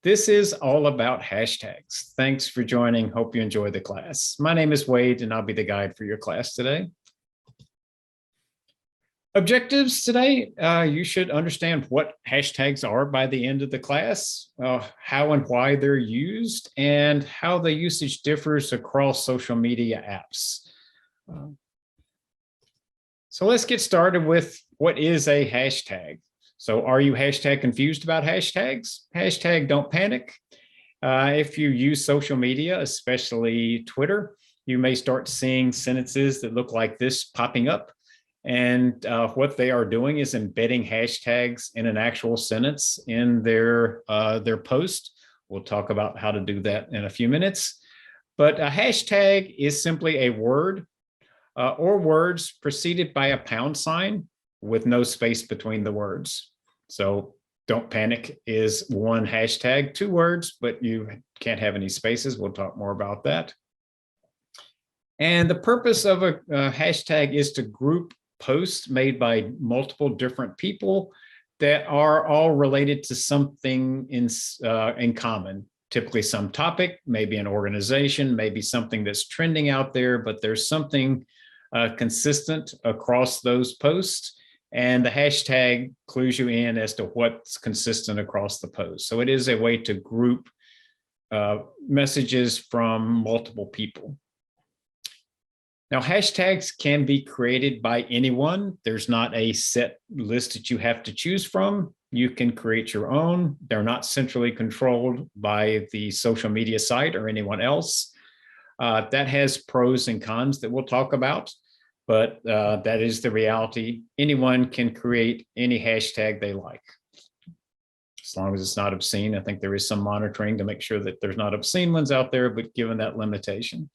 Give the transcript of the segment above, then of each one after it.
This is all about hashtags. Thanks for joining. Hope you enjoy the class. My name is Wade, and I'll be the guide for your class today. Objectives today, you should understand what hashtags are by the end of the class, how and why they're used, and how the usage differs across social media apps. So let's get started with what is a hashtag. So are you hashtag confused about hashtags? Hashtag don't panic. If you use social media, especially Twitter, you may start seeing sentences that look like this popping up. And what they are doing is embedding hashtags in an actual sentence in their post. We'll talk about how to do that in a few minutes. But a hashtag is simply a word or words preceded by a pound sign with no space between the words. So don't panic is one hashtag, 2 words, but you can't have any spaces. We'll talk more about that. And the purpose of a hashtag is to group posts made by multiple different people that are all related to something in common. Typically some topic, maybe an organization, maybe something that's trending out there, but there's something consistent across those posts. And the hashtag clues you in as to what's consistent across the post. So it is a way to group messages from multiple people. Now, hashtags can be created by anyone. There's not a set list that you have to choose from. You can create your own. They're not centrally controlled by the social media site or anyone else. That has pros and cons that we'll talk about, but that is the reality. Anyone can create any hashtag they like, as long as it's not obscene. I think there is some monitoring to make sure that there's not obscene ones out there, but given that limitation.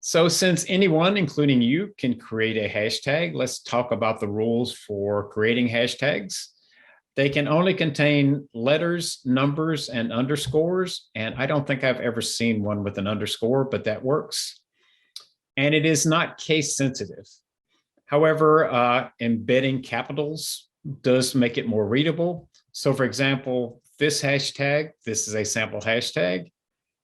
So since anyone, including you, can create a hashtag, let's talk about the rules for creating hashtags. They can only contain letters, numbers, and underscores. And I don't think I've ever seen one with an underscore, but that works. And it is not case sensitive. However, embedding capitals does make it more readable. So for example, this hashtag, this is a sample hashtag,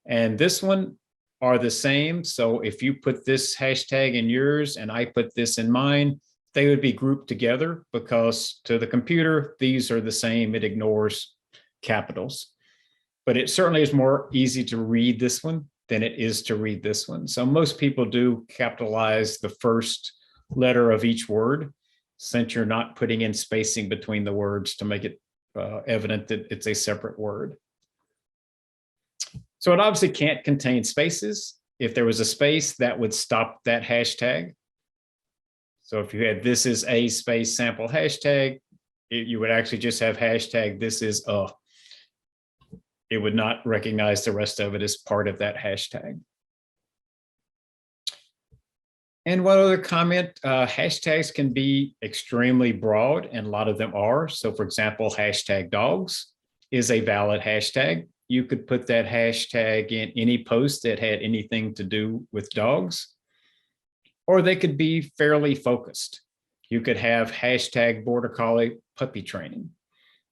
and this one are the same. So if you put this hashtag in yours and I put this in mine, they would be grouped together because to the computer, these are the same. It ignores capitals. But it certainly is more easy to read this one than it is to read this one. So most people do capitalize the first letter of each word, since you're not putting in spacing between the words to make it evident that it's a separate word. So it obviously can't contain spaces. If there was a space, that would stop that hashtag. So if you had this is a space sample hashtag, you would actually just have hashtag this is a. It would not recognize the rest of it as part of that hashtag. And one other comment, hashtags can be extremely broad, and a lot of them are. So for example, hashtag dogs is a valid hashtag. You could put that hashtag in any post that had anything to do with dogs, or they could be fairly focused. You could have hashtag border collie puppy training.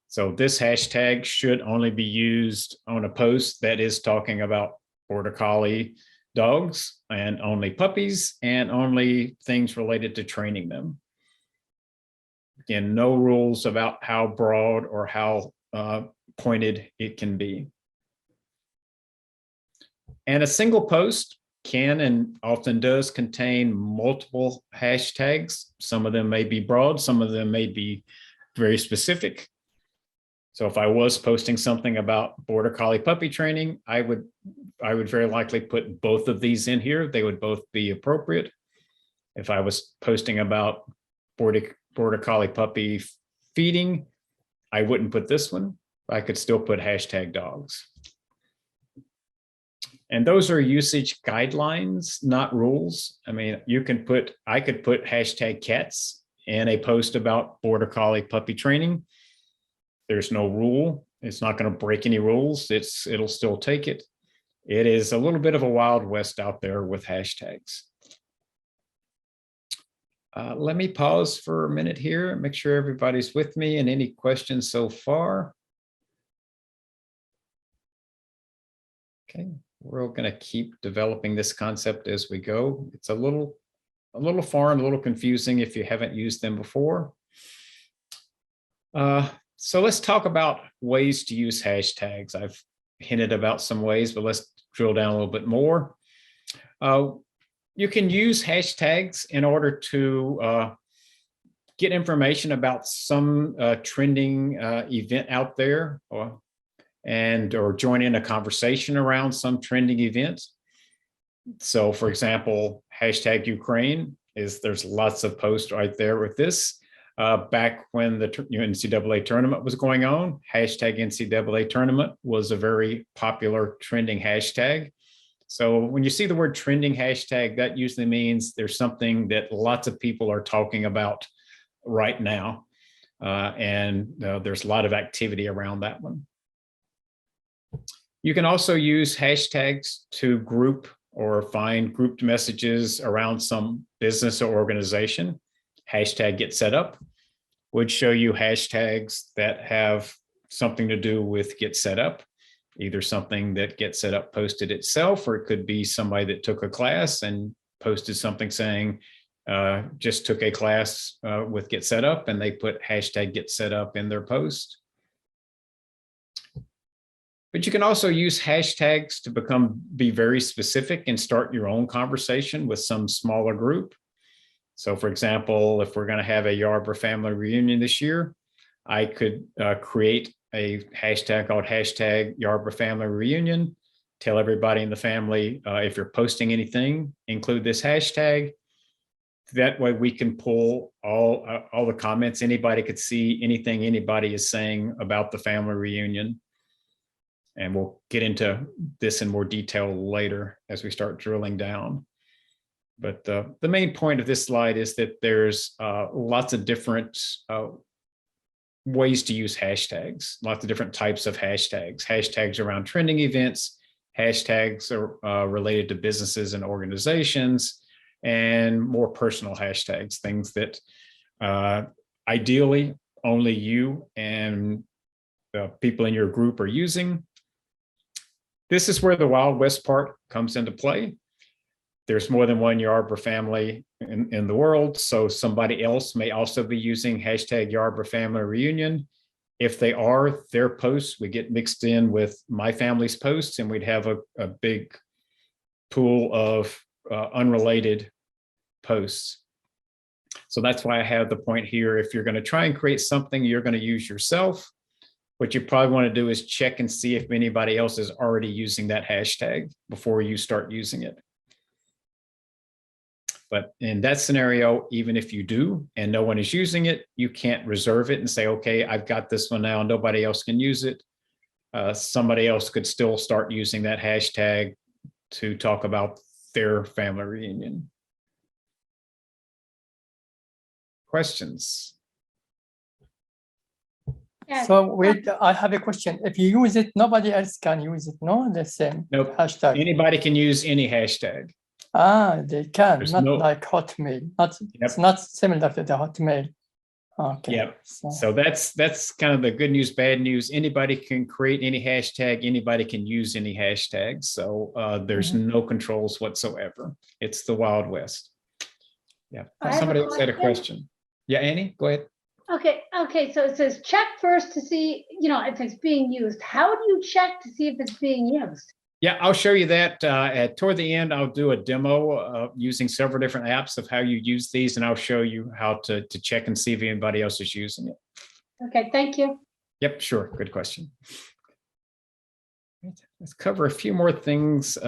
So this hashtag should only be used on a post that is talking about border collie dogs and only puppies and only things related to training them. Again, no rules about how broad or how pointed it can be. And a single post can and often does contain multiple hashtags. Some of them may be broad, some of them may be very specific. So if I was posting something about border collie puppy training, I would very likely put both of these in here. They would both be appropriate. If I was posting about border collie puppy feeding, I wouldn't put this one. I could still put hashtag dogs. And those are usage guidelines, not rules. I mean, I could put hashtag cats in a post about border collie puppy training. There's no rule. It's not going to break any rules. It'll still take it. It is a little bit of a wild west out there with hashtags. Let me pause for a minute here and make sure everybody's with me, and any questions so far. Okay, we're going to keep developing this concept as we go. It's a little foreign, a little confusing if you haven't used them before. So let's talk about ways to use hashtags. I've hinted about some ways, but let's drill down a little bit more. You can use hashtags in order to get information about some trending event out there, or join in a conversation around some trending event. So for example, hashtag Ukraine there's lots of posts right there with this. Back when the NCAA tournament was going on, hashtag NCAA tournament was a very popular trending hashtag. So when you see the word trending hashtag, that usually means there's something that lots of people are talking about right now. There's a lot of activity around that one. You can also use hashtags to group or find grouped messages around some business or organization. Hashtag GetSetUp would show you hashtags that have something to do with GetSetUp, either something that GetSetUp posted itself, or it could be somebody that took a class and posted something saying, just took a class with GetSetUp, and they put hashtag GetSetUp in their post. But you can also use hashtags to be very specific and start your own conversation with some smaller group. So for example, if we're going to have a Yarborough family reunion this year, I could create a hashtag called hashtag Yarborough family reunion, tell everybody in the family, if you're posting anything, include this hashtag. That way we can pull all the comments. Anybody could see anything anybody is saying about the family reunion. And we'll get into this in more detail later as we start drilling down. But the main point of this slide is that there's lots of different ways to use hashtags, lots of different types of hashtags, hashtags around trending events, hashtags are related to businesses and organizations, and more personal hashtags, things that ideally only you and people in your group are using. This is where the Wild West part comes into play. There's more than one Yarborough family in the world, so somebody else may also be using hashtag Yarborough family reunion. If they are, their posts would get mixed in with my family's posts, and we'd have a big pool of unrelated posts. So that's why I have the point here. If you're going to try and create something you're going to use yourself, what you probably want to do is check and see if anybody else is already using that hashtag before you start using it. But in that scenario, even if you do and no one is using it, you can't reserve it and say, okay, I've got this one now, nobody else can use it. Somebody else could still start using that hashtag to talk about their family reunion. Questions? Yes. So wait, I have a question. If you use it, nobody else can use it, no? The same Nope. hashtag. Anybody can use any hashtag. Ah, they can, There's not no- like Hotmail. Not, Yep. It's not similar to the Hotmail. Okay. Yep. So, So that's kind of the good news, bad news. Anybody can create any hashtag. Anybody can use any hashtag. So there's no controls whatsoever. It's the Wild West. Yeah. I have a Somebody else had a question. question. Yeah, Annie, go ahead. Okay. So it says check first to see, if it's being used. How do you check to see if it's being used? Yeah, I'll show you that toward the end. I'll do a demo using several different apps of how you use these, and I'll show you how to check and see if anybody else is using it. Okay, thank you. Yep, sure. Good question. Let's cover a few more things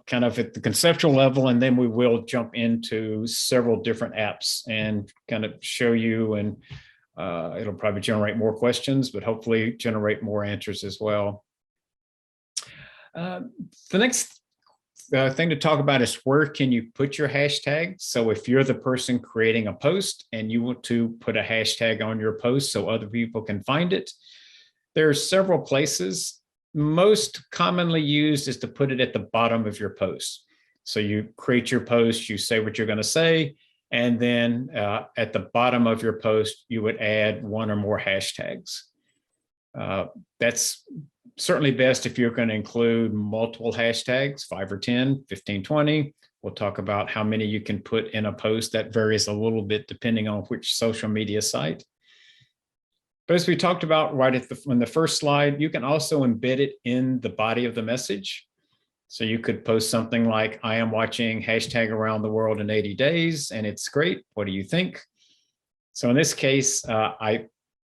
kind of at the conceptual level, and then we will jump into several different apps and kind of show you, and it'll probably generate more questions, but hopefully generate more answers as well. The next thing to talk about is where can you put your hashtag? So if you're the person creating a post and you want to put a hashtag on your post so other people can find it, there's several places. Most commonly used is to put it at the bottom of your post. So you create your post, you say what you're going to say, and then at the bottom of your post, you would add one or more hashtags. That's certainly best if you're going to include multiple hashtags, 5 or 10, 15, 20. We'll talk about how many you can put in a post. That varies a little bit depending on which social media site. But as we talked about right at on the first slide, you can also embed it in the body of the message. So you could post something like, I am watching hashtag around the world in 80 days, and it's great. What do you think? So in this case,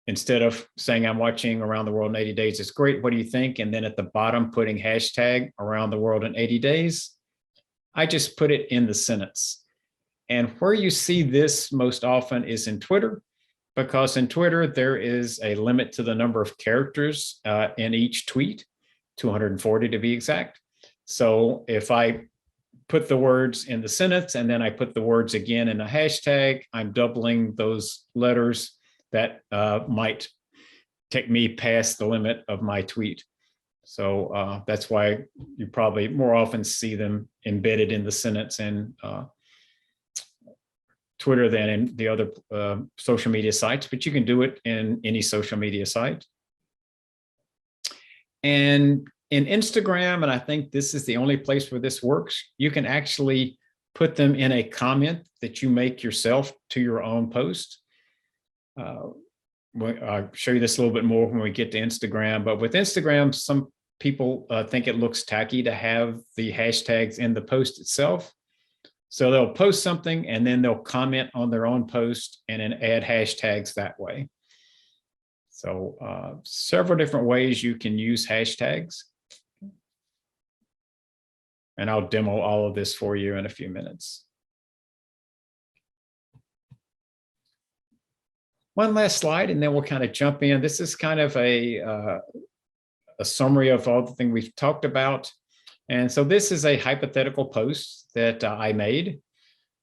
instead of saying I'm watching around the world in 80 days, it's great. What do you think? And then at the bottom, putting hashtag around the world in 80 days, I just put it in the sentence. And where you see this most often is in Twitter, because in Twitter, there is a limit to the number of characters in each tweet, 240 to be exact. So if I put the words in the sentence and then I put the words again in a hashtag, I'm doubling those letters that might take me past the limit of my tweet. So that's why you probably more often see them embedded in the sentence in Twitter than in the other social media sites, but you can do it in any social media site. And in Instagram, and I think this is the only place where this works, you can actually put them in a comment that you make yourself to your own post. I'll show you this a little bit more when we get to Instagram, but with Instagram, some people think it looks tacky to have the hashtags in the post itself. So they'll post something and then they'll comment on their own post and then add hashtags that way. So several different ways you can use hashtags. And I'll demo all of this for you in a few minutes. One last slide, and then we'll kind of jump in. This is kind of a summary of all the things we've talked about. And so this is a hypothetical post that I made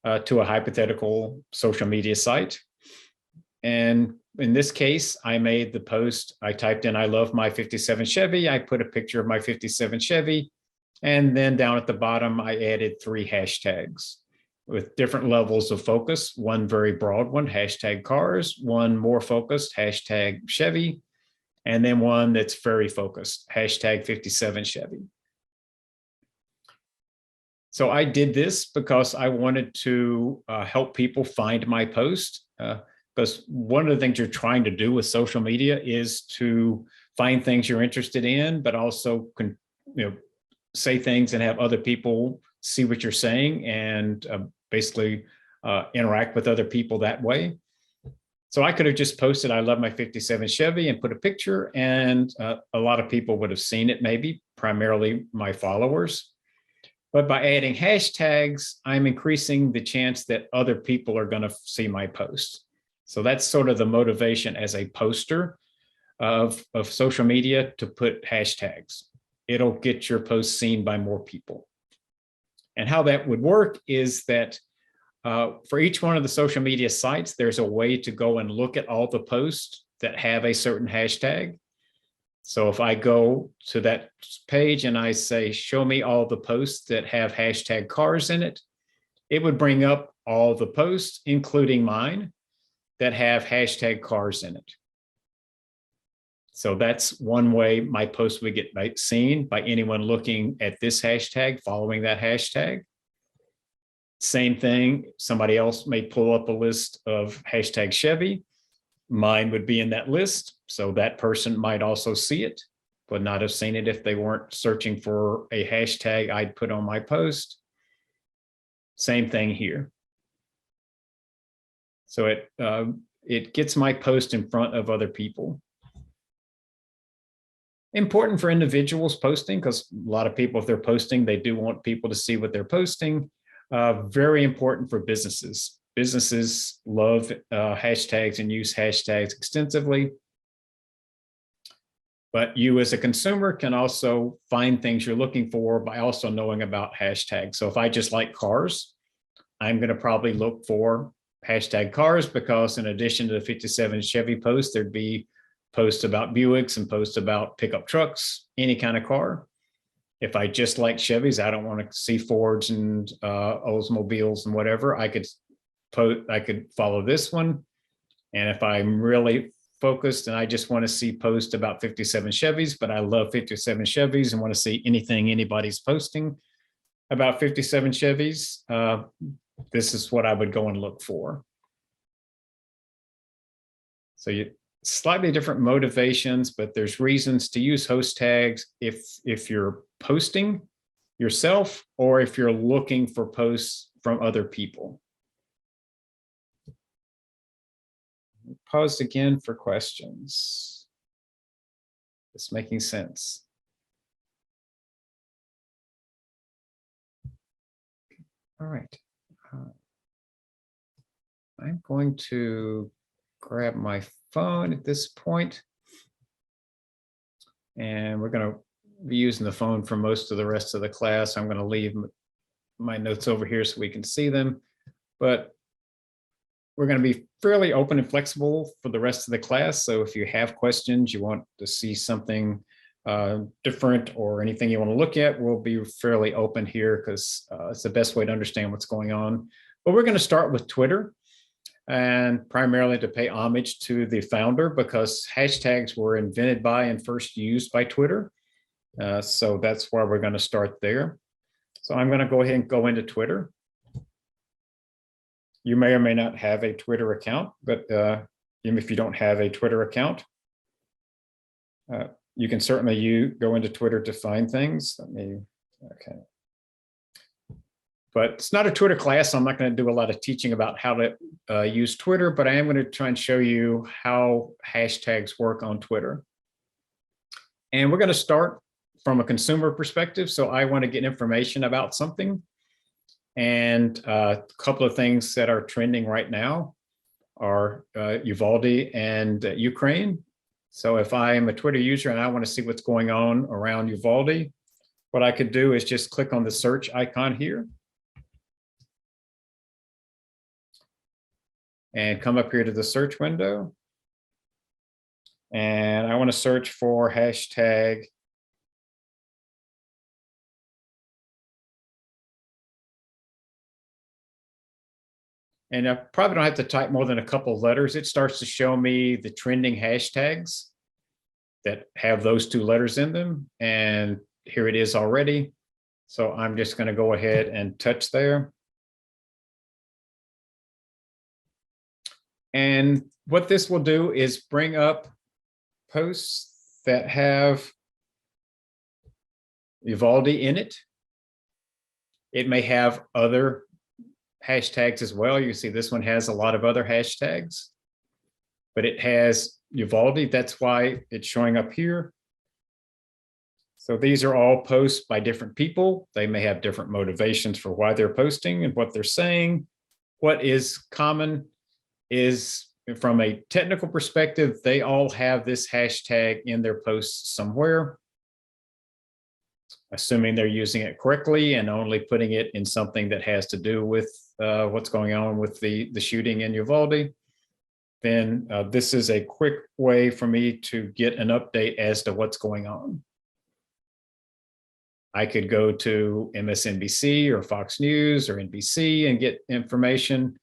to a hypothetical social media site. And in this case, I made the post, I typed in, I love my 57 Chevy. I put a picture of my 57 Chevy. And then down at the bottom, I added 3 hashtags with different levels of focus. One very broad one, hashtag cars, one more focused, hashtag Chevy, and then one that's very focused, hashtag 57 Chevy. So I did this because I wanted to help people find my post, because one of the things you're trying to do with social media is to find things you're interested in, but also say things and have other people see what you're saying and basically interact with other people that way. So I could have just posted, I love my 57 Chevy and put a picture, and a lot of people would have seen it, maybe primarily my followers. But by adding hashtags, I'm increasing the chance that other people are going to see my post. So that's sort of the motivation as a poster of social media, to put hashtags. It'll get your post seen by more people. And how that would work is that for each one of the social media sites, there's a way to go and look at all the posts that have a certain hashtag. So if I go to that page and I say, show me all the posts that have hashtag cars in it, it would bring up all the posts, including mine, that have hashtag cars in it. So that's one way my post would get seen by anyone looking at this hashtag, following that hashtag. Same thing, somebody else may pull up a list of hashtag Chevy. Mine would be in that list. So that person might also see it, but not have seen it if they weren't searching for a hashtag I'd put on my post. Same thing here. So it gets my post in front of other people. Important for individuals posting, because a lot of people, if they're posting, they do want people to see what they're posting. Very important for businesses. Businesses love hashtags and use hashtags extensively. But you as a consumer can also find things you're looking for by also knowing about hashtags. So if I just like cars, I'm going to probably look for hashtag cars, because in addition to the 57 Chevy post, there'd be posts about Buicks and posts about pickup trucks, any kind of car. If I just like Chevys, I don't want to see Fords and Oldsmobiles and whatever, I could follow this one. And if I'm really focused and I just want to see posts about 57 Chevys, but I love 57 Chevys and want to see anything anybody's posting about 57 Chevys, this is what I would go and look for. So you slightly different motivations, but there's reasons to use host tags if you're posting yourself or if you're looking for posts from other people. Pause again for questions. It's making sense. All right. I'm going to grab my phone at this point, and we're going to be using the phone for most of the rest of the class. I'm going to leave my notes over here so we can see them, but we're going to be fairly open and flexible for the rest of the class. So if you have questions, you want to see something different or anything you want to look at, we'll be fairly open here because it's the best way to understand what's going on. But we're going to start with Twitter, and primarily to pay homage to the founder because hashtags were invented by and first used by Twitter. So that's why we're going to start there. So I'm going to go ahead and go into Twitter. You may or may not have a Twitter account, but even if you don't have a Twitter account, you can certainly go into Twitter to find things. Okay. But it's not a Twitter class, so I'm not going to do a lot of teaching about how to use Twitter, but I am going to try and show you how hashtags work on Twitter. And we're going to start from a consumer perspective. So I want to get information about something. And a couple of things that are trending right now are Uvalde and Ukraine. So if I am a Twitter user and I want to see what's going on around Uvalde, what I could do is just click on the search icon here and come up here to the search window. And I want to search for hashtag and I probably don't have to type more than a couple of letters. It starts to show me the trending hashtags that have those two letters in them. And here it is already. So I'm just going to go ahead and touch there. And what this will do is bring up posts that have Uvalde in it. It may have other hashtags as well. You see this one has a lot of other hashtags, but it has Uvalde. That's why it's showing up here. So these are all posts by different people. They may have different motivations for why they're posting and what they're saying. What is common is from a technical perspective, they all have this hashtag in their posts somewhere, assuming they're using it correctly and only putting it in something that has to do with what's going on with the shooting in Uvalde. Then this is a quick way for me to get an update as to what's going on. I could go to MSNBC or Fox News or NBC and get information.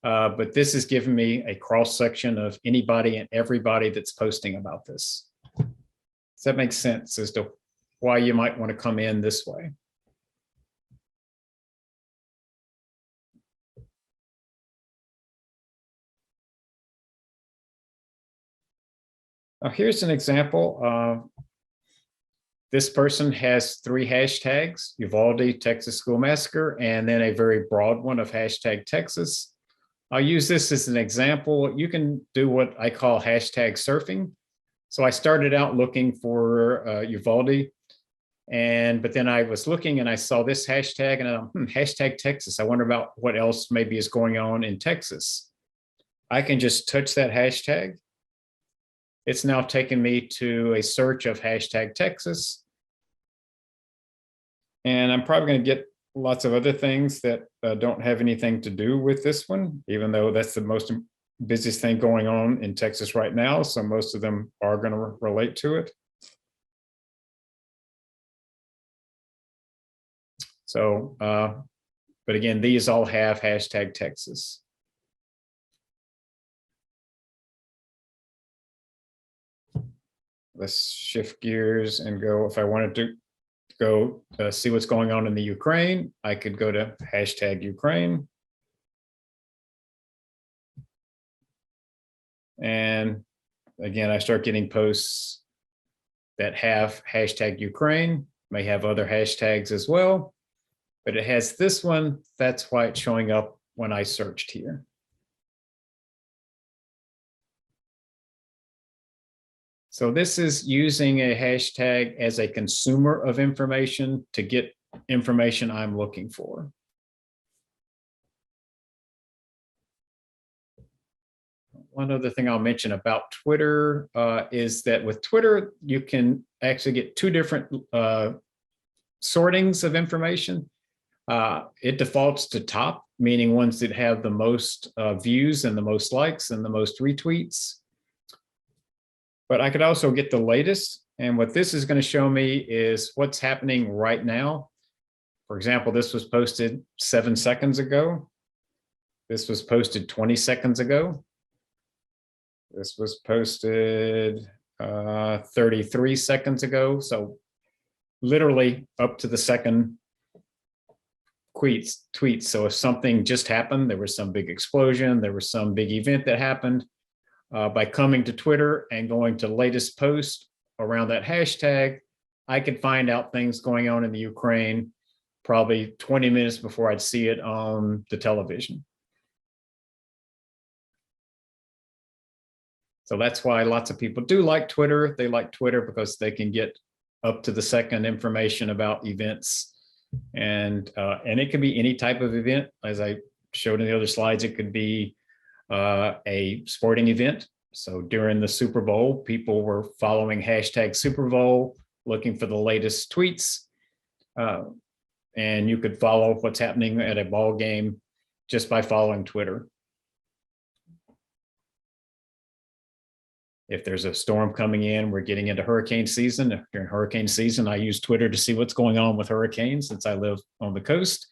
But this is giving me a cross section of anybody and everybody that's posting about this. Does that make sense as to why you might want to come in this way? Now here's an example. This person has 3 hashtags: Uvalde, Texas School Massacre, and then a very broad one of hashtag Texas. I'll use this as an example. You can do what I call hashtag surfing. So I started out looking for Uvalde, but then I was looking and I saw this hashtag and I thought, hashtag Texas. I wonder about what else maybe is going on in Texas. I can just touch that hashtag. It's now taken me to a search of hashtag Texas. And I'm probably going to get lots of other things that don't have anything to do with this one, even though that's the most busiest thing going on in Texas right now. So most of them are going to relate to it. So, but again, these all have hashtag Texas. let's shift gears and go, if I wanted to go see what's going on in the Ukraine, I could go to hashtag Ukraine. And again, I start getting posts that have hashtag Ukraine, may have other hashtags as well, but it has this one. That's why it's showing up when I searched here. So this is using a hashtag as a consumer of information to get information I'm looking for. One other thing I'll mention about Twitter is that with Twitter, you can actually get two different sortings of information. It defaults to top, meaning ones that have the most views and the most likes and the most retweets. But I could also get the latest. And what this is going to show me is what's happening right now. For example, this was posted 7 seconds ago. This was posted 20 seconds ago. This was posted 33 seconds ago. So literally up to the second tweets. So if something just happened, there was some big explosion, there was some big event that happened, by coming to Twitter and going to latest post around that hashtag, I could find out things going on in the Ukraine probably 20 minutes before I'd see it on the television. So that's why lots of people do like Twitter. They like Twitter because they can get up to the second information about events. And it can be any type of event. As I showed in the other slides, it could be a sporting event. So during the Super Bowl, people were following hashtag Super Bowl, looking for the latest tweets. And you could follow what's happening at a ball game just by following Twitter. If there's a storm coming in, we're getting into hurricane season. During hurricane season, I use Twitter to see what's going on with hurricanes since I live on the coast.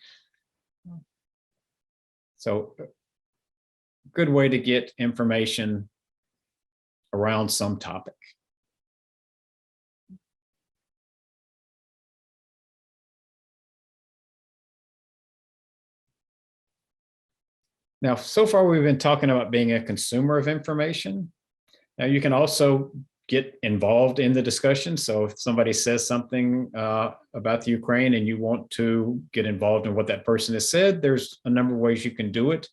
So good way to get information around some topic. Now, so far we've been talking about being a consumer of information. Now you can also get involved in the discussion. So if somebody says something about the Ukraine and you want to get involved in what that person has said, there's a number of ways you can do it.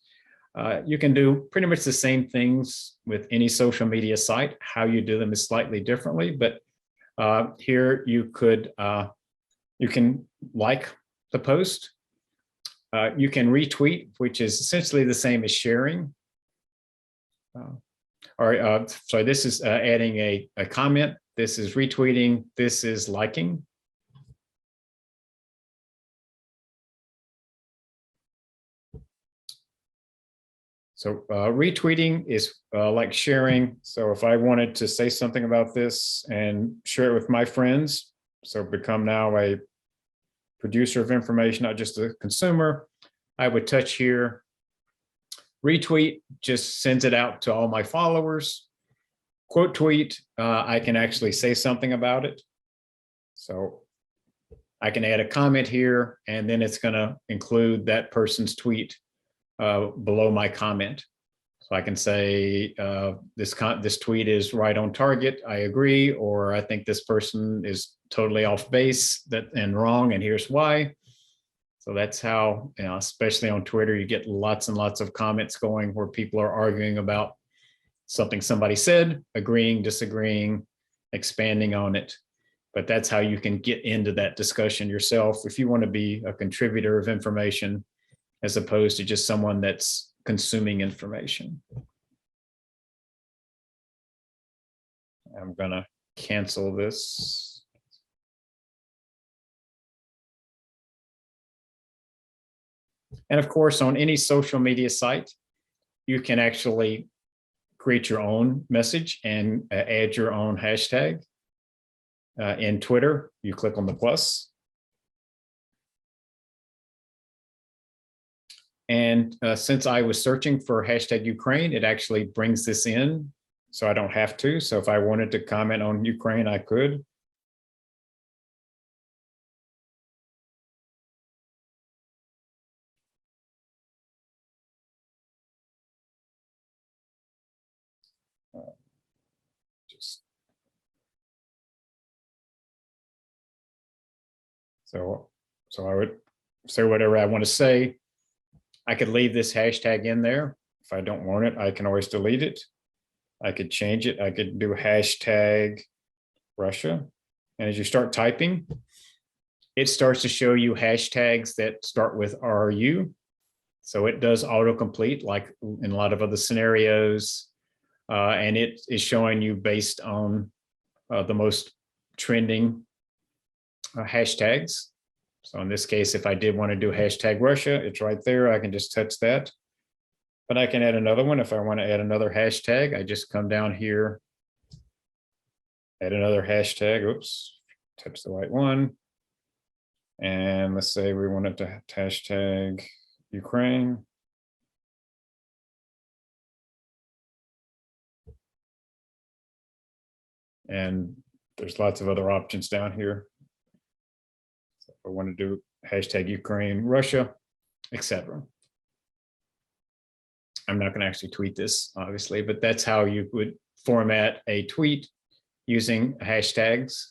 You can do pretty much the same things with any social media site. How you do them is slightly differently, but here you can like the post. You can retweet, which is essentially the same as sharing. Sorry, this is adding a comment. This is retweeting. This is liking. So retweeting is like sharing. So if I wanted to say something about this and share it with my friends, so become now a producer of information, not just a consumer, I would touch here. Retweet just sends it out to all my followers. Quote tweet, I can actually say something about it. So I can add a comment here, and then it's going to include that person's tweet below my comment. So I can say this tweet is right on target. I agree, or I think this person is totally off base and wrong, and here's why. So that's how, especially on Twitter, you get lots and lots of comments going where people are arguing about something somebody said, agreeing, disagreeing, expanding on it. But that's how you can get into that discussion yourself if you want to be a contributor of information as opposed to just someone that's consuming information. I'm going to cancel this. And of course, on any social media site, you can actually create your own message and add your own hashtag. In Twitter, you click on the plus. And since I was searching for hashtag Ukraine, it actually brings this in so I don't have to. So if I wanted to comment on Ukraine, I could. Just so I would say whatever I want to say. I could leave this hashtag in there. If I don't want it, I can always delete it. I could change it. I could do hashtag Russia. And as you start typing, it starts to show you hashtags that start with RU. So it does autocomplete like in a lot of other scenarios. And it is showing you based on the most trending hashtags. So in this case, if I did want to do hashtag Russia, it's right there. I can just touch that. But I can add another one. If I want to add another hashtag, I just come down here, add another hashtag. Oops, touch the right one. And let's say we wanted to hashtag Ukraine. And there's lots of other options down here. So if I want to do hashtag Ukraine, Russia, etc. I'm not going to actually tweet this, obviously, but that's how you would format a tweet using hashtags.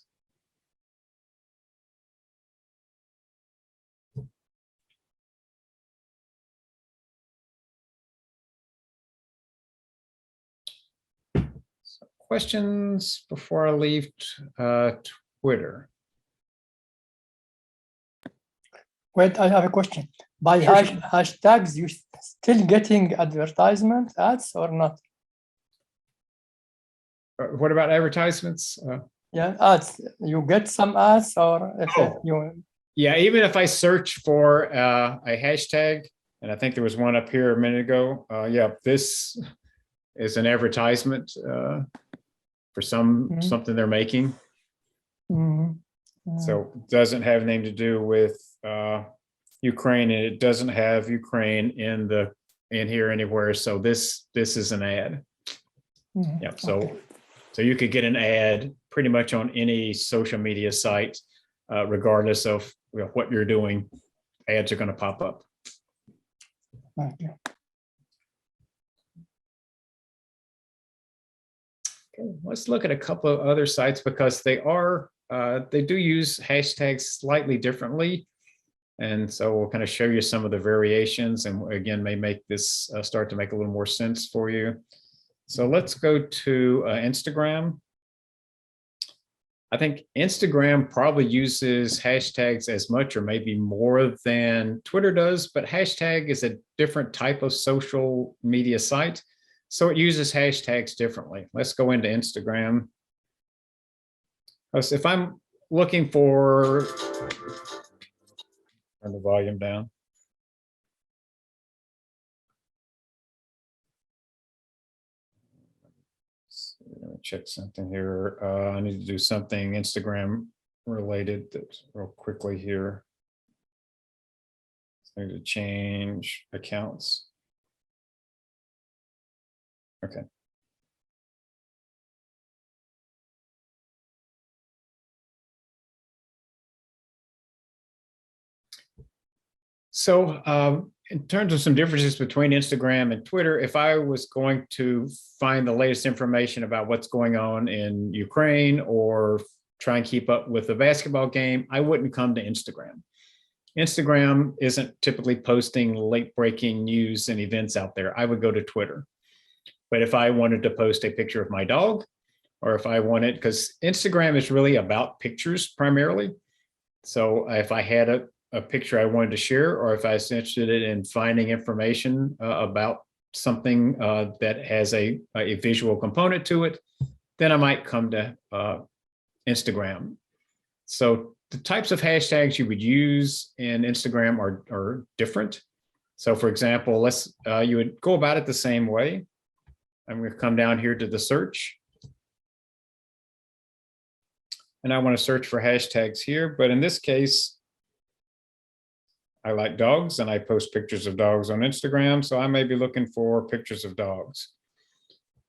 So questions before I leave Twitter? Wait, I have a question. By Sure. hashtags, you still getting advertisement ads or not? What about advertisements? Yeah, ads. You get some ads or if Oh. you Yeah, even if I search for a hashtag, and I think there was one up here a minute ago. Yeah, this is an advertisement for something they're making. So it doesn't have anything to do with Ukraine, and it doesn't have Ukraine in here anywhere. So this is an ad. Yeah. So you could get an ad pretty much on any social media site, regardless of what you're doing. Ads are going to pop up. Okay. Okay, let's look at a couple of other sites because they do use hashtags slightly differently. And so we'll kind of show you some of the variations and again, may make this start to make a little more sense for you. So let's go to Instagram. I think Instagram probably uses hashtags as much or maybe more than Twitter does, but hashtag is a different type of social media site. So it uses hashtags differently. Let's go into Instagram. So if I'm looking for, turn the volume down. Let me check something here. I need to do something Instagram related that's real quickly here. I need to change accounts. Okay. So in terms of some differences between Instagram and Twitter, if I was going to find the latest information about what's going on in Ukraine or try and keep up with the basketball game, I wouldn't come to Instagram. Instagram isn't typically posting late breaking news and events out there. I would go to Twitter. But if I wanted to post a picture of my dog, or if I wanted, because Instagram is really about pictures primarily. So if I had a picture I wanted to share, or if I was interested in finding information about something that has a visual component to it, then I might come to Instagram. So the types of hashtags you would use in Instagram are different. So for example, you would go about it the same way. I'm going to come down here to the search. And I want to search for hashtags here, but in this case, I like dogs and I post pictures of dogs on Instagram. So I may be looking for pictures of dogs.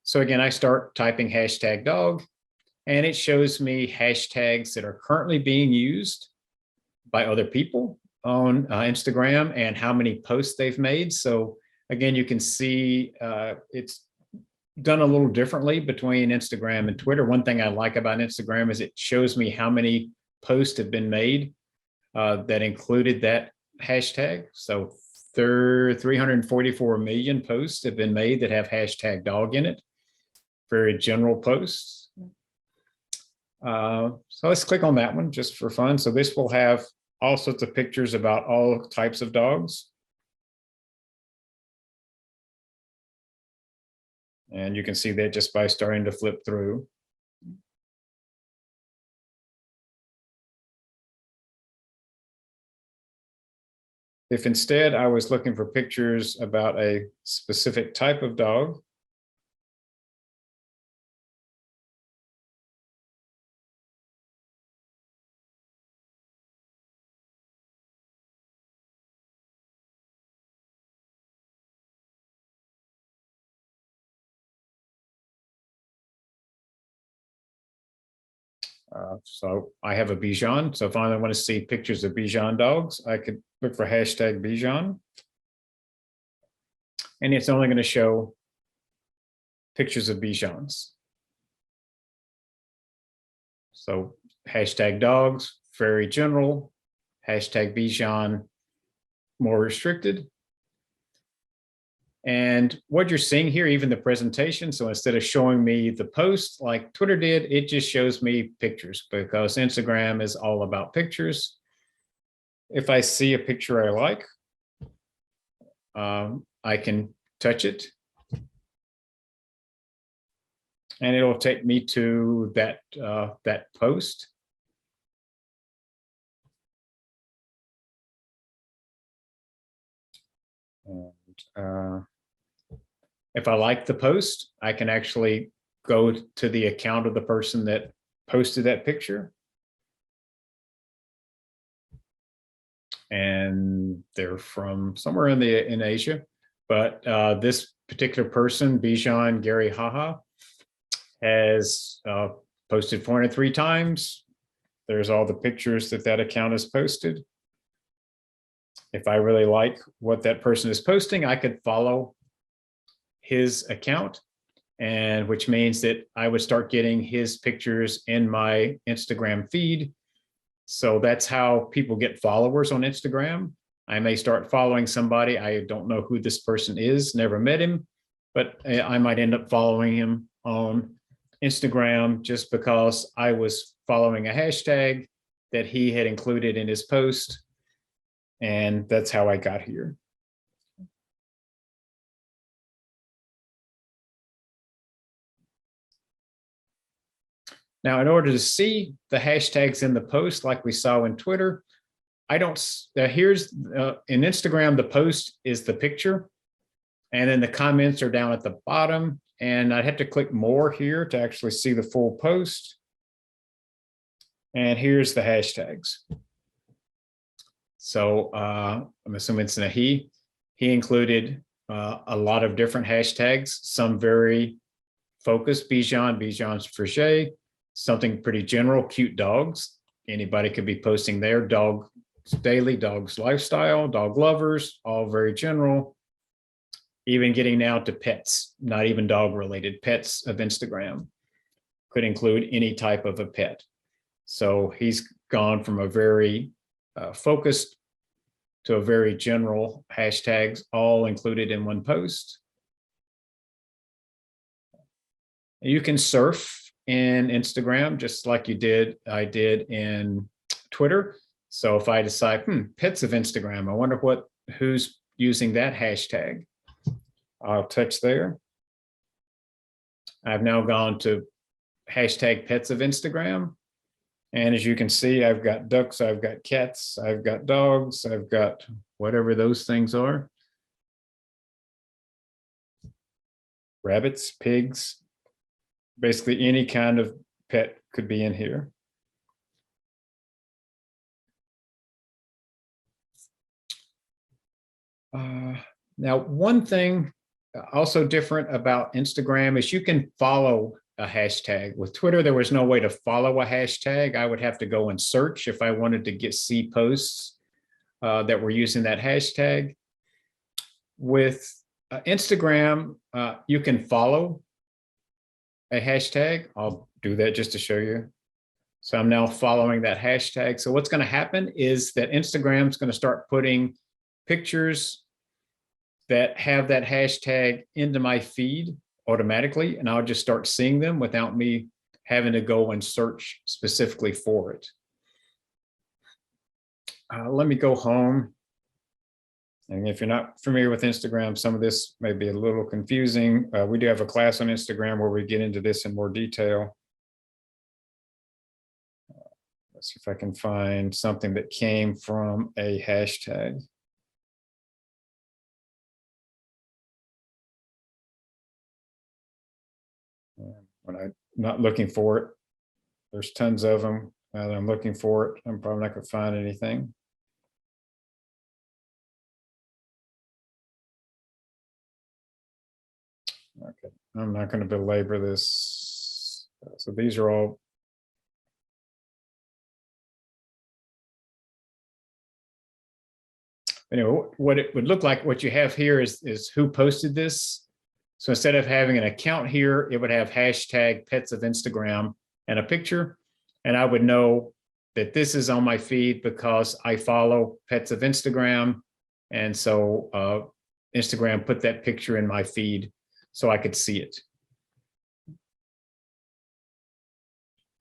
So again, I start typing hashtag dog, and it shows me hashtags that are currently being used by other people on Instagram and how many posts they've made. So again, you can see it's done a little differently between Instagram and Twitter. One thing I like about Instagram is it shows me how many posts have been made that included that hashtag. So 344 million posts have been made that have hashtag dog in it. Very general posts. So let's click on that one just for fun. So this will have all sorts of pictures about all types of dogs. And you can see that just by starting to flip through. If instead I was looking for pictures about a specific type of dog, so I have a Bichon. So if I want to see pictures of Bichon dogs, I could look for hashtag Bichon. And it's only going to show pictures of Bichons. So hashtag dogs, very general. Hashtag Bichon, more restricted. And what you're seeing here, even the presentation, so instead of showing me the post like Twitter did, it just shows me pictures because Instagram is all about pictures. If I see a picture I like, I can touch it. And it'll take me to that, that post. And if I like the post, I can actually go to the account of the person that posted that picture. And they're from somewhere in Asia. But this particular person, Bijan Gary Haha, has posted 403 times. There's all the pictures that that account has posted. If I really like what that person is posting, I could follow his account, and which means that I would start getting his pictures in my Instagram feed. So that's how people get followers on Instagram. I may start following somebody. I don't know who this person is, never met him, but I might end up following him on Instagram just because I was following a hashtag that he had included in his post. And that's how I got here. Now, in order to see the hashtags in the post, like we saw in Twitter, I don't, here's, in Instagram, the post is the picture, and then the comments are down at the bottom, and I'd have to click more here to actually see the full post. And here's the hashtags. So I'm assuming it's a he. He included a lot of different hashtags, some very focused, Bijan, Bijan's Frigé, something pretty general, cute dogs. Anybody could be posting their dog daily, dogs lifestyle, dog lovers, all very general. Even getting now to pets, not even dog related, pets of Instagram could include any type of a pet. So he's gone from a very focused to a very general hashtags, all included in one post. You can surf in Instagram, just like I did in Twitter. So if I decide, pets of Instagram, I wonder who's using that hashtag. I'll touch there. I've now gone to hashtag pets of Instagram. And as you can see, I've got ducks, I've got cats, I've got dogs, I've got whatever those things are. Rabbits, pigs, basically any kind of pet could be in here. Now, one thing also different about Instagram is you can follow a hashtag. With Twitter, there was no way to follow a hashtag. I would have to go and search if I wanted to see posts that were using that hashtag. With Instagram, you can follow a hashtag. I'll do that just to show you. So I'm now following that hashtag. So what's going to happen is that Instagram's going to start putting pictures that have that hashtag into my feed automatically, and I'll just start seeing them without me having to go and search specifically for it. Let me go home. And if you're not familiar with Instagram, some of this may be a little confusing. We do have a class on Instagram where we get into this in more detail. Let's see if I can find something that came from a hashtag. When I'm not looking for it, there's tons of them. Now that I'm looking for it, I'm probably not going to find anything. Okay, I'm not going to belabor this. So these are all. Anyway, what it would look like, what you have here is who posted this. So instead of having an account here, it would have hashtag pets of Instagram and a picture. And I would know that this is on my feed because I follow pets of Instagram. And so Instagram put that picture in my feed so I could see it.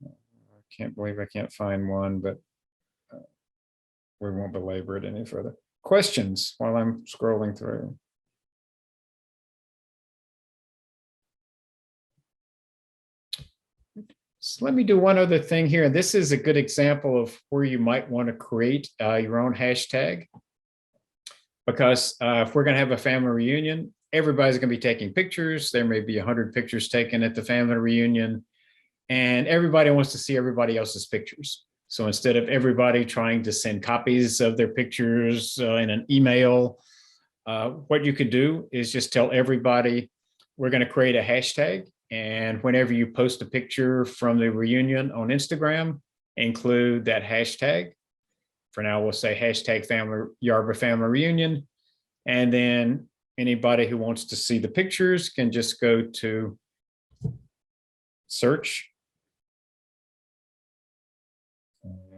I can't believe I can't find one, but we won't belabor it any further. Questions while I'm scrolling through? So let me do one other thing here. This is a good example of where you might want to create your own hashtag. Because if we're going to have a family reunion, everybody's going to be taking pictures. There may be 100 pictures taken at the family reunion, and everybody wants to see everybody else's pictures. So instead of everybody trying to send copies of their pictures in an email, what you could do is just tell everybody, we're going to create a hashtag. And whenever you post a picture from the reunion on Instagram, include that hashtag. For now, we'll say hashtag Yarba family reunion. And then anybody who wants to see the pictures can just go to search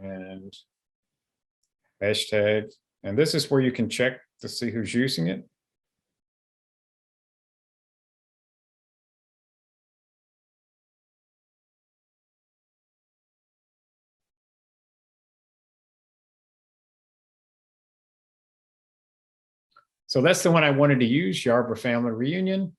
and hashtag. And this is where you can check to see who's using it. So that's the one I wanted to use, Yarba family reunion.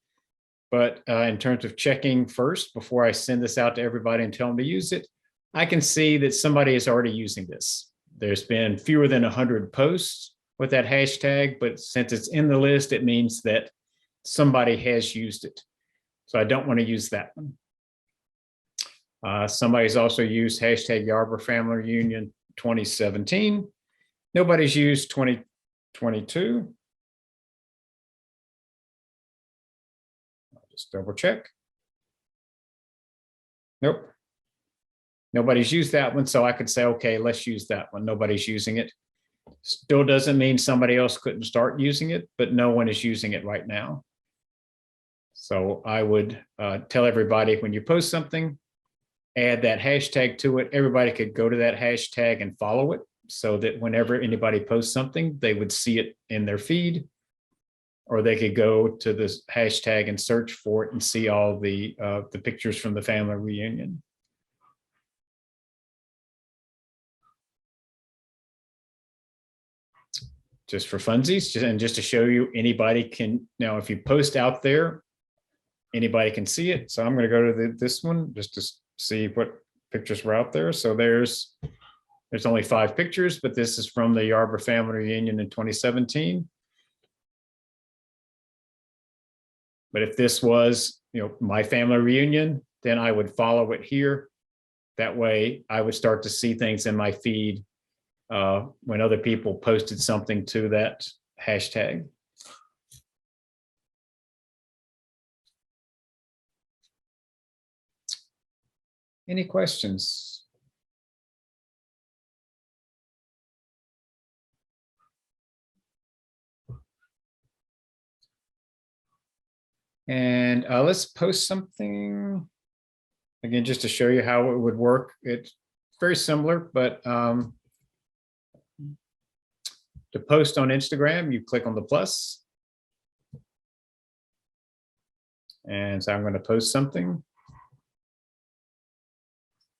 But in terms of checking first, before I send this out to everybody and tell them to use it, I can see that somebody is already using this. There's been fewer than 100 posts with that hashtag, but since it's in the list, it means that somebody has used it. So I don't want to use that one. Somebody's also used hashtag Yarba family reunion 2017. Nobody's used 2022. I'll just double check. Nope. Nobody's used that one, so I could say, okay, let's use that one. Nobody's using it. Still doesn't mean somebody else couldn't start using it, but no one is using it right now. So I would tell everybody when you post something, add that hashtag to it. Everybody could go to that hashtag and follow it so that whenever anybody posts something, they would see it in their feed, or they could go to this hashtag and search for it and see all the pictures from the family reunion. Just for funsies, and just to show you, anybody can, now if you post out there, anybody can see it. So I'm going to go to this one just to see what pictures were out there. So there's only 5 pictures, but this is from the Yarba family reunion in 2017. But if this was, my family reunion, then I would follow it here. That way I would start to see things in my feed when other people posted something to that hashtag. Any questions? And let's post something again, just to show you how it would work. It's very similar, but to post on Instagram, you click on the plus. And so I'm going to post something.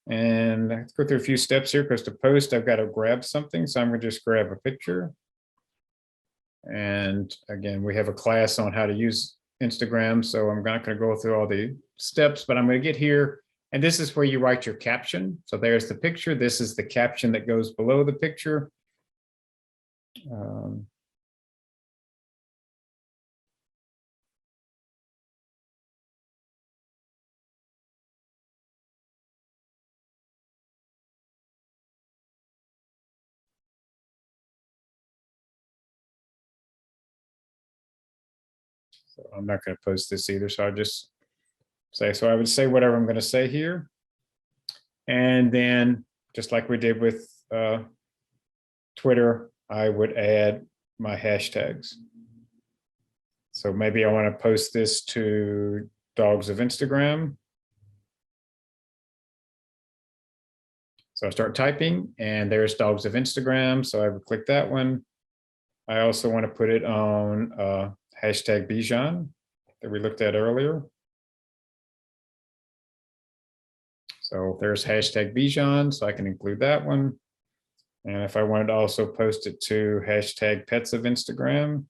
And I have to go through a few steps here because to post, I've got to grab something. So I'm going to just grab a picture. And again, we have a class on how to use Instagram. So I'm not going to go through all the steps, but I'm going to get here. And this is where you write your caption. So there's the picture. This is the caption that goes below the picture. So I'm not going to post this either. So I'll just say, so I would say whatever I'm going to say here. And then just like we did with Twitter, I would add my hashtags. So maybe I want to post this to Dogs of Instagram. So I start typing and there's Dogs of Instagram. So I would click that one. I also want to put it on hashtag Bijan that we looked at earlier. So there's hashtag Bijan, so I can include that one. And if I wanted to also post it to hashtag Pets of Instagram.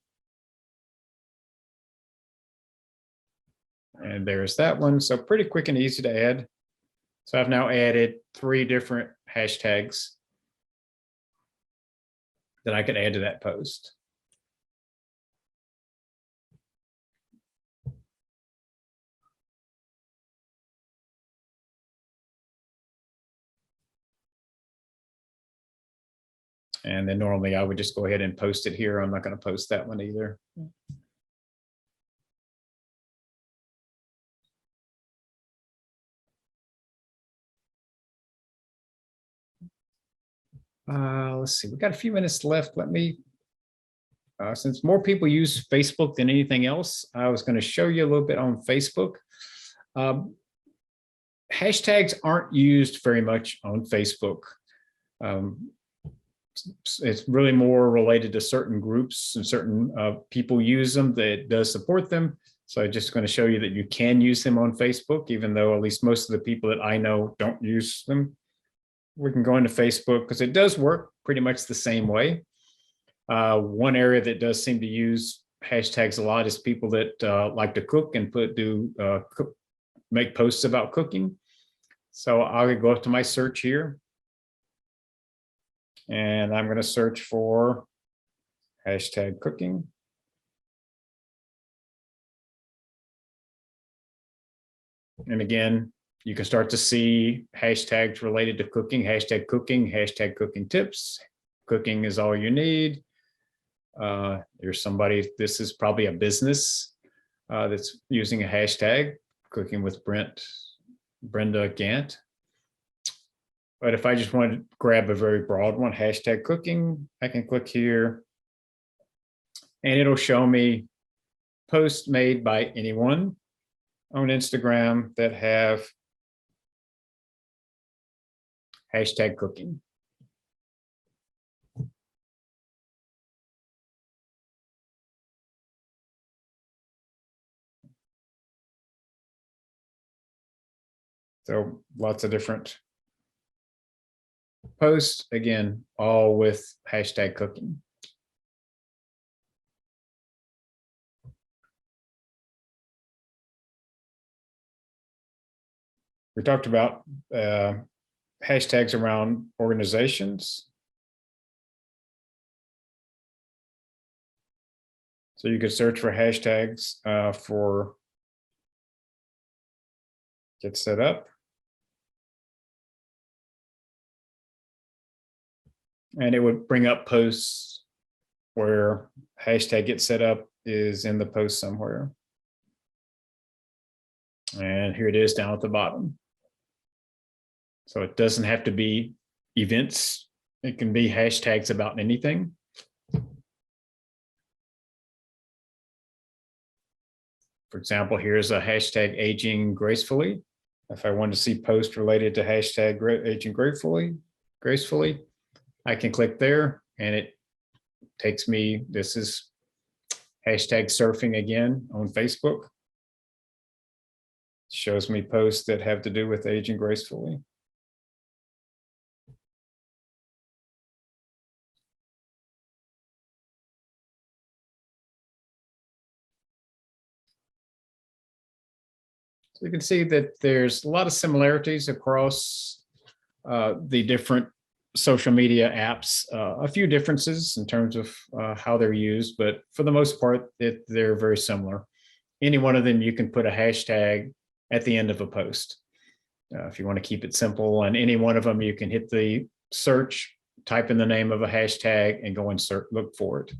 And there's that one. So pretty quick and easy to add. So I've now added 3 different hashtags that I could add to that post. And then normally I would just go ahead and post it here. I'm not going to post that one either. Let's see, we've got a few minutes left. Let me, since more people use Facebook than anything else, I was going to show you a little bit on Facebook. Hashtags aren't used very much on Facebook. It's really more related to certain groups and certain people use them that does support them. So I'm just going to show you that you can use them on Facebook, even though at least most of the people that I know don't use them. We can go into Facebook because it does work pretty much the same way. One area that does seem to use hashtags a lot is people that like to cook and make posts about cooking. So I'll go up to my search here. And I'm going to search for hashtag cooking. And again, you can start to see hashtags related to cooking, hashtag cooking tips. Cooking is all you need. There's somebody, this is probably a business that's using a hashtag, cooking with Brenda Gant. But if I just want to grab a very broad one, hashtag cooking, I can click here and it'll show me posts made by anyone on Instagram that have hashtag cooking. So lots of different posts, again, all with hashtag cooking. We talked about hashtags around organizations. So you could search for hashtags for GetSetUp. And it would bring up posts where hashtag GetSetUp is in the post somewhere. And here it is down at the bottom. So it doesn't have to be events. It can be hashtags about anything. For example, here's a hashtag aging gracefully. If I want to see posts related to hashtag aging gracefully, I can click there and it takes me, this is hashtag surfing again on Facebook. Shows me posts that have to do with aging gracefully. So you can see that there's a lot of similarities across the different social media apps, a few differences in terms of how they're used, but for the most part, they're very similar. Any one of them, you can put a hashtag at the end of a post. If you want to keep it simple, and any one of them, you can hit the search, type in the name of a hashtag and go and search, look for it.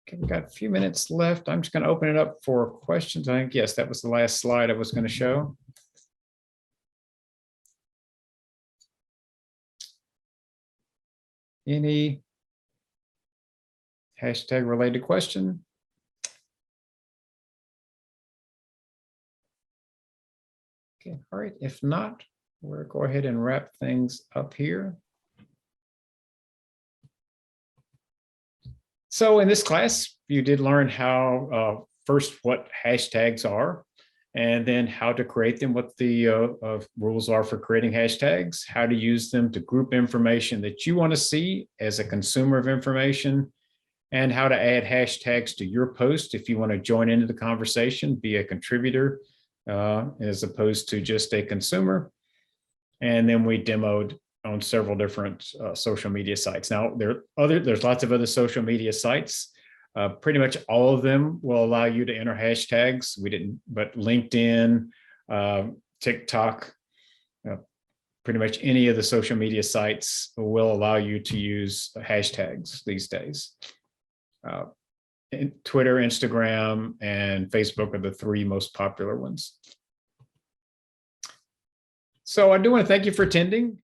Okay, we've got a few minutes left. I'm just going to open it up for questions. I think, yes, that was the last slide I was going to show. Any hashtag related question? Okay, all right. If not, we'll go ahead and wrap things up here. So in this class, you did learn how first what hashtags are, and then how to create them, what the rules are for creating hashtags, how to use them to group information that you want to see as a consumer of information, and how to add hashtags to your post if you want to join into the conversation, be a contributor as opposed to just a consumer. And then we demoed on several different social media sites. Now, there's lots of other social media sites. Pretty much all of them will allow you to enter hashtags. We didn't, but LinkedIn, TikTok, pretty much any of the social media sites will allow you to use hashtags these days. Twitter, Instagram, and Facebook are the three most popular ones. So I do want to thank you for attending.